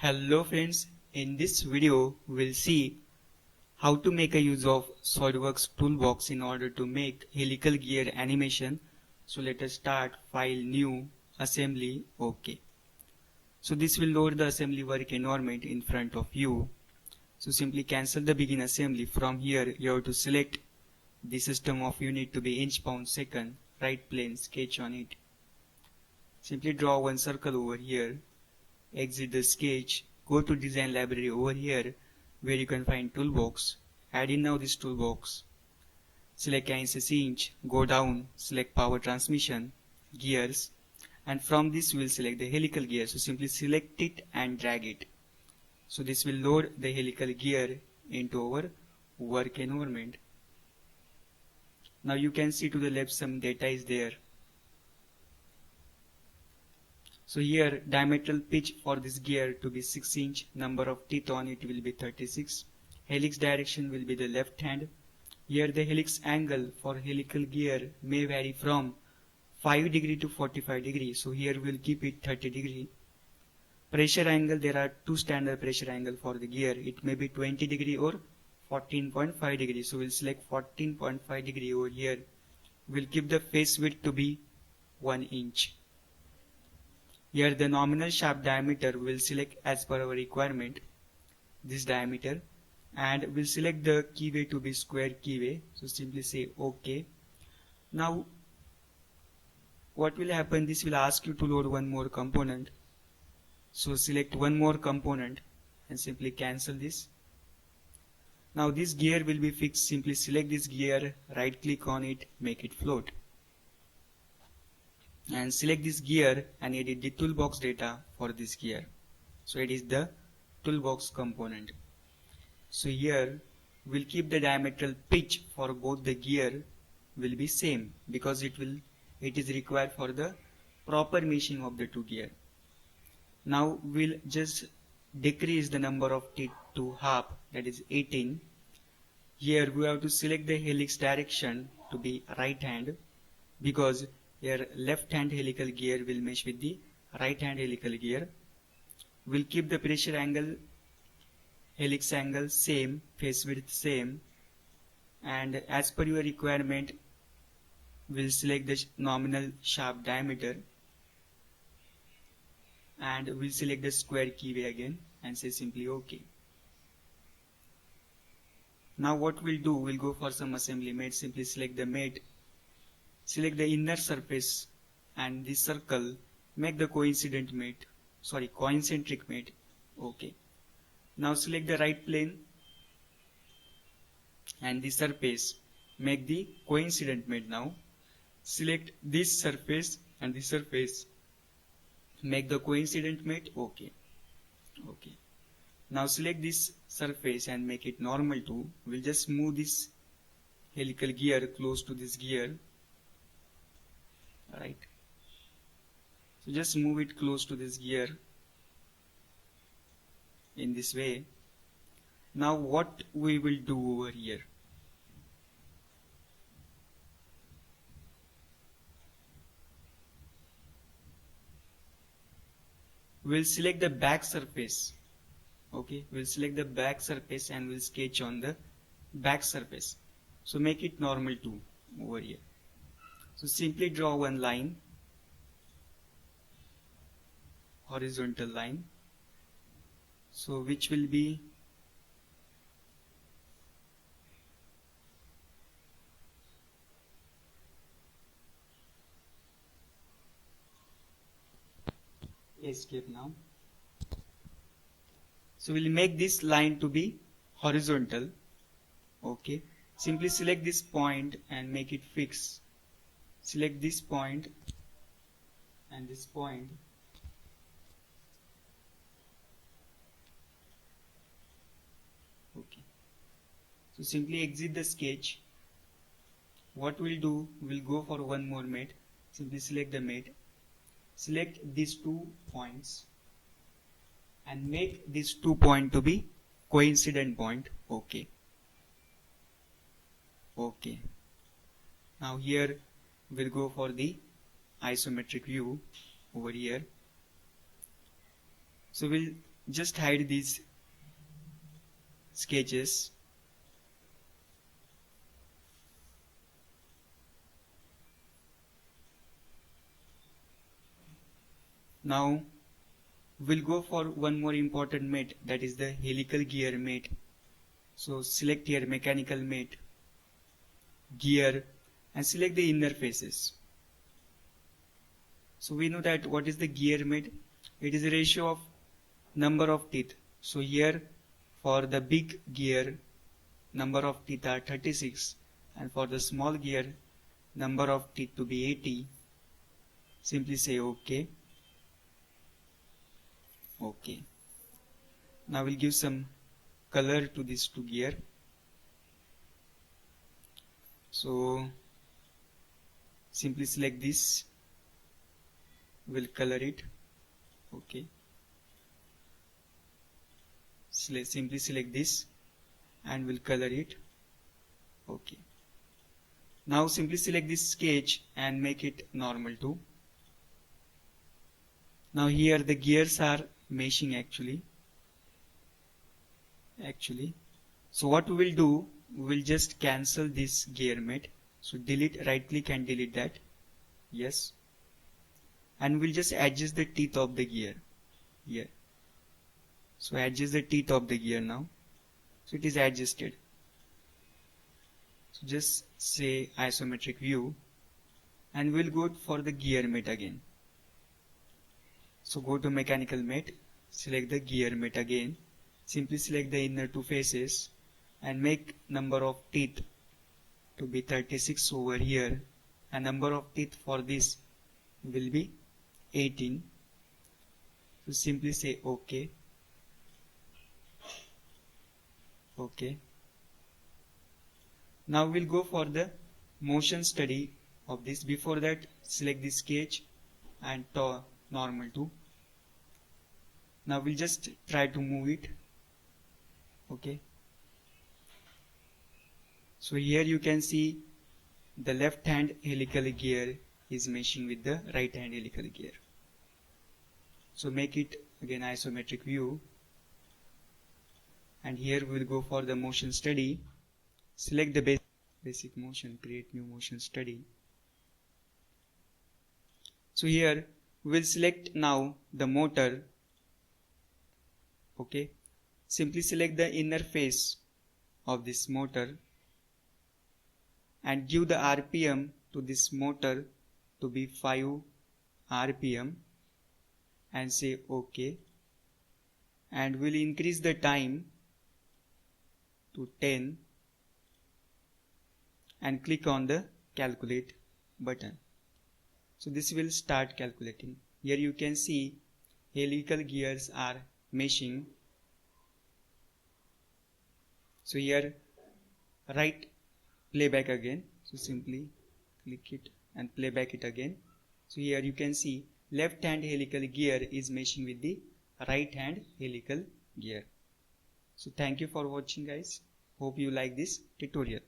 Hello friends, in this video we'll see how to make a use of SolidWorks toolbox in order to make helical gear animation. So let us start file new assembly OK. So this will load the assembly work environment in front of you. So simply cancel the begin assembly. From here you have to select the system of unit to be inch pound second, right plane, sketch on it. Simply draw one circle over here. Exit the sketch, go to design library over here where you can find toolbox. Add in now this toolbox. Select axis inch, go down, select power transmission, gears, and from this we'll select the helical gear. So simply select it and drag it. So this will load the helical gear into our work environment. Now you can see to the left some data is there. So here diametral pitch for this gear to be 6 inch, number of teeth on it will be 36, helix direction will be the left hand. Here the helix angle for helical gear may vary from 5 degree to 45 degree, so here we'll keep it 30 degree. Pressure angle, there are two standard pressure angle for the gear, it may be 20 degree or 14.5 degree, so we'll select 14.5 degree over here. We'll keep the face width to be 1 inch. Here the nominal shaft diameter will select as per our requirement this diameter, and we'll select the keyway to be square keyway, so simply say OK. Now what will happen, this will ask you to load one more component, so select one more component and simply cancel this. Now this gear will be fixed, simply select this gear, right click on it, make it float, and select this gear and edit the toolbox data for this gear. So it is the toolbox component. So here we'll keep the diametral pitch for both the gear will be same because it is required for the proper meshing of the two gear. Now we'll just decrease the number of teeth to half, that is 18. Here we have to select the helix direction to be right hand because here left hand helical gear will mesh with the right hand helical gear. We'll keep the pressure angle, helix angle same, face width same, and as per your requirement we'll select the nominal shaft diameter and we'll select the square keyway again and say simply OK. Now what we'll do, we'll go for some assembly mate. Simply select the mate, select the inner surface and this circle, make the concentric mate. OK. Now select the right plane and the surface, make the coincident mate. Now select this surface and the surface, make the coincident mate. OK. Now select this surface and make it normal too. We'll just move this helical gear close to this gear. Right, so just move it close to this gear in this way. Now what we will do over here, we'll select the back surface. Okay, we'll select the back surface and we'll sketch on the back surface, so make it normal too over here. So simply draw one line, horizontal line, so which will be escape now. So we'll make this line to be horizontal. Okay, simply select this point and make it fix. Select this point and this point. Okay, so simply exit the sketch. What we'll do, we'll go for one more mate. Simply select the mate, select these 2 points and make these 2 points to be coincident point. Okay. Now here we'll go for the isometric view over here. So we'll just hide these sketches. Now we'll go for one more important mate, that is the helical gear mate. So select here mechanical mate, gear, and select the inner faces. So we know that what is the gear mate? It is a ratio of number of teeth. So here for the big gear, number of teeth are 36, and for the small gear, number of teeth to be 80. Simply say OK. OK. Now we'll give some color to this two gear. So simply select this, we'll color it. OK. Simply select this and we'll color it. OK. Now simply select this sketch and make it normal too. Now here the gears are meshing actually. So what we will do, we will just cancel this gear mate. So delete, right click and delete that. Yes. And we'll just adjust the teeth of the gear here. So adjust the teeth of the gear now. So it is adjusted. So just say isometric view and we'll go for the gear mate again. So go to mechanical mate, select the gear mate again. Simply select the inner two faces and make number of teeth to be 36 over here, and number of teeth for this will be 18. So simply say OK. OK. Now we'll go for the motion study of this. Before that, select the sketch and normal too. Now we'll just try to move it. OK. So here you can see the left hand helical gear is meshing with the right hand helical gear. So make it again isometric view. And here we will go for the motion study. Select the basic motion, create new motion study. So here we will select now the motor. OK. Simply select the inner face of this motor and give the RPM to this motor to be 5 RPM and say OK. And we'll increase the time to 10 and click on the calculate button. So this will start calculating. Here you can see helical gears are meshing. So here right playback again. So simply click it and playback it again. So here you can see left hand helical gear is meshing with the right hand helical gear. So thank you for watching guys. Hope you like this tutorial.